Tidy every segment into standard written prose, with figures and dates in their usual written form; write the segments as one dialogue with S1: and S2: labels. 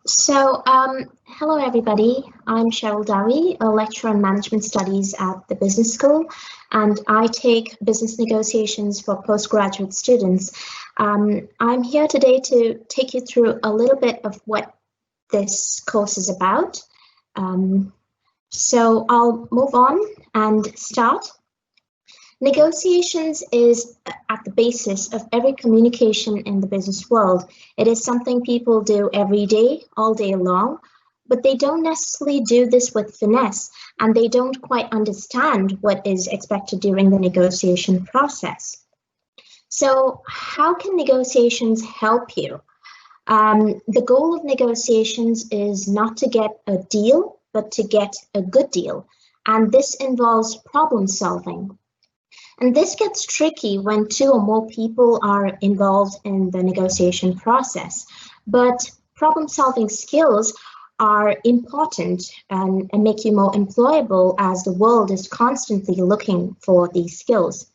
S1: Hello everybody. I'm Cheryl Downie, a lecturer in management studies at the business school, and I take business negotiations for postgraduate students. I'm here today to take you through a little bit of what this course is about. So I'll move on and start. Negotiations is at the basis of every communication in the business world. It is something people do every day, all day long, but they don't necessarily do this with finesse, and they don't quite understand what is expected during the negotiation process. So how can negotiations help you? The goal of negotiations is not to get a deal, but to get a good deal, and this involves problem solving. And this gets tricky when two or more people are involved in the negotiation process. But problem-solving skills are important and make you more employable as the world is constantly looking for these skills.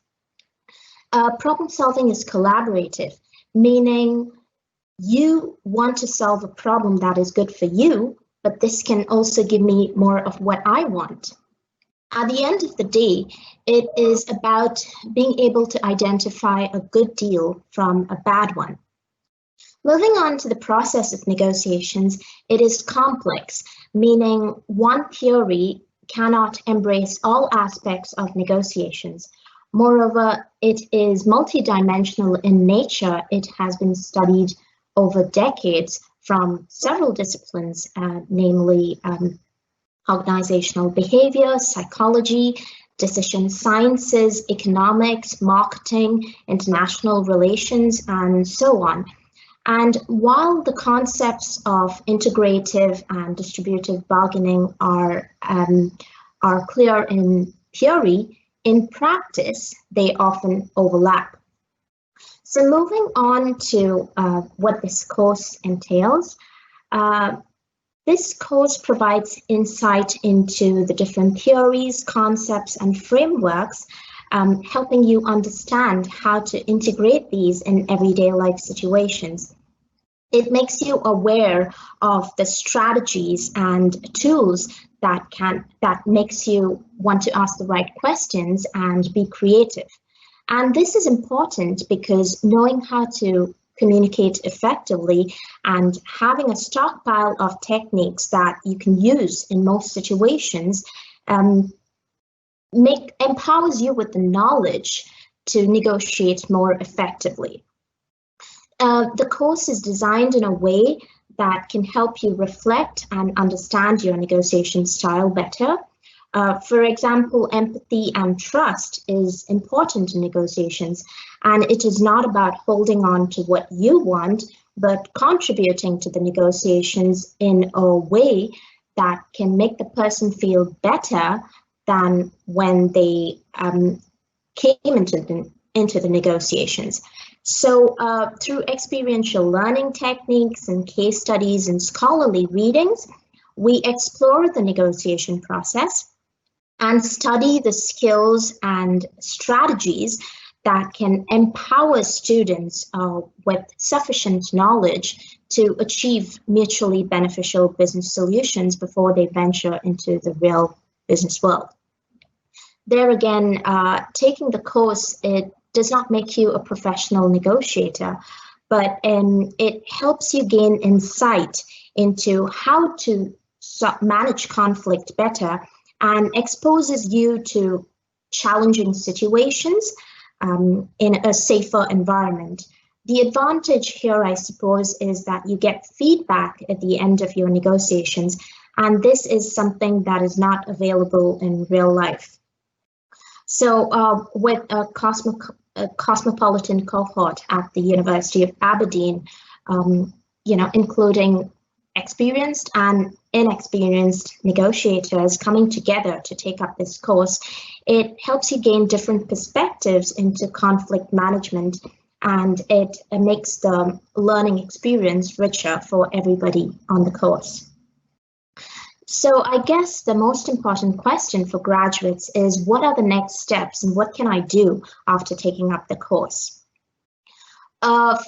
S1: Problem-solving is collaborative, meaning you want to solve a problem that is good for you, but this can also give me more of what I want. At the end of the day, it is about being able to identify a good deal from a bad one. Moving on to the process of negotiations, it is complex, meaning one theory cannot embrace all aspects of negotiations. Moreover, it is multidimensional in nature. It has been studied over decades from several disciplines, namely organizational behavior, psychology, decision sciences, economics, marketing, international relations, and so on. And while the concepts of integrative and distributive bargaining are clear in theory, in practice, they often overlap. So moving on to what this course entails, this course provides insight into the different theories, concepts, and frameworks, helping you understand how to integrate these in everyday life situations. It makes you aware of the strategies and tools that makes you want to ask the right questions and be creative. And this is important because knowing how to communicate effectively and having a stockpile of techniques that you can use in most situations empowers you with the knowledge to negotiate more effectively. The course is designed in a way that can help you reflect and understand your negotiation style better. For example, empathy and trust is important in negotiations, and it is not about holding on to what you want, but contributing to the negotiations in a way that can make the person feel better than when they came into the negotiations. So through experiential learning techniques and case studies and scholarly readings, we explore the negotiation process and study the skills and strategies that can empower students with sufficient knowledge to achieve mutually beneficial business solutions before they venture into the real business world. There again, taking the course, it does not make you a professional negotiator, but it helps you gain insight into how to manage conflict better and exposes you to challenging situations in a safer environment. The advantage here, I suppose, is that you get feedback at the end of your negotiations, and this is something that is not available in real life. So with a cosmopolitan cohort at the University of Aberdeen, including experienced and inexperienced negotiators coming together to take up this course, it helps you gain different perspectives into conflict management, and it makes the learning experience richer for everybody on the course. So I guess the most important question for graduates is, what are the next steps and what can I do after taking up the course?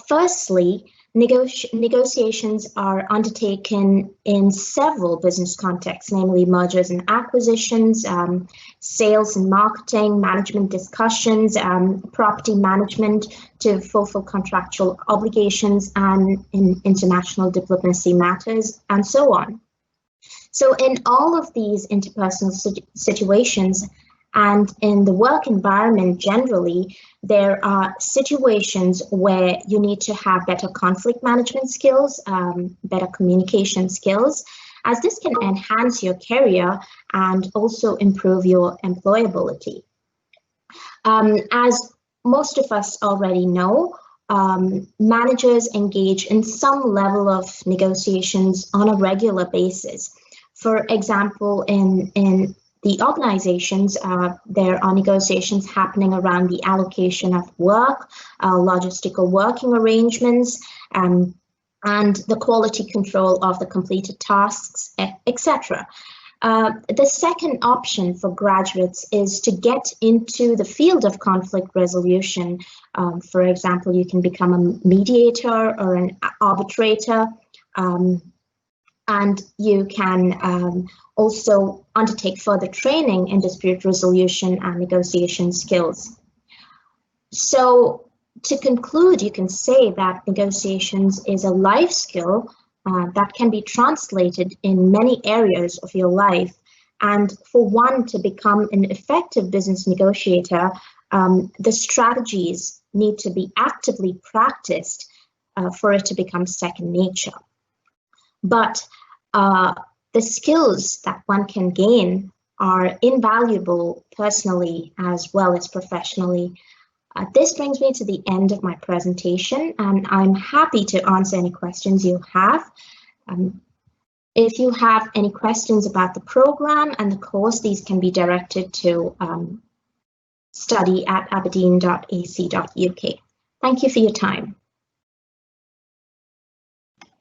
S1: Firstly, Negotiations are undertaken in several business contexts, namely mergers and acquisitions, sales and marketing, management discussions, property management to fulfill contractual obligations, and in international diplomacy matters, and so on. So in all of these interpersonal situations, and in the work environment generally, there are situations where you need to have better conflict management skills, better communication skills, as this can enhance your career and also improve your employability. As most of us already know, managers engage in some level of negotiations on a regular basis. For example, in the organizations, there are negotiations happening around the allocation of work, logistical working arrangements, and the quality control of the completed tasks, etc. The second option for graduates is to get into the field of conflict resolution. For example, you can become a mediator or an arbitrator, and you can also undertake further training in dispute resolution and negotiation skills. So to conclude, you can say that negotiations is a life skill that can be translated in many areas of your life. And for one to become an effective business negotiator, the strategies need to be actively practiced for it to become second nature. But the skills that one can gain are invaluable personally as well as professionally. This brings me to the end of my presentation, and I'm happy to answer any questions you have. If you have any questions about the program and the course, these can be directed to study@aberdeen.ac.uk. Thank you for your time.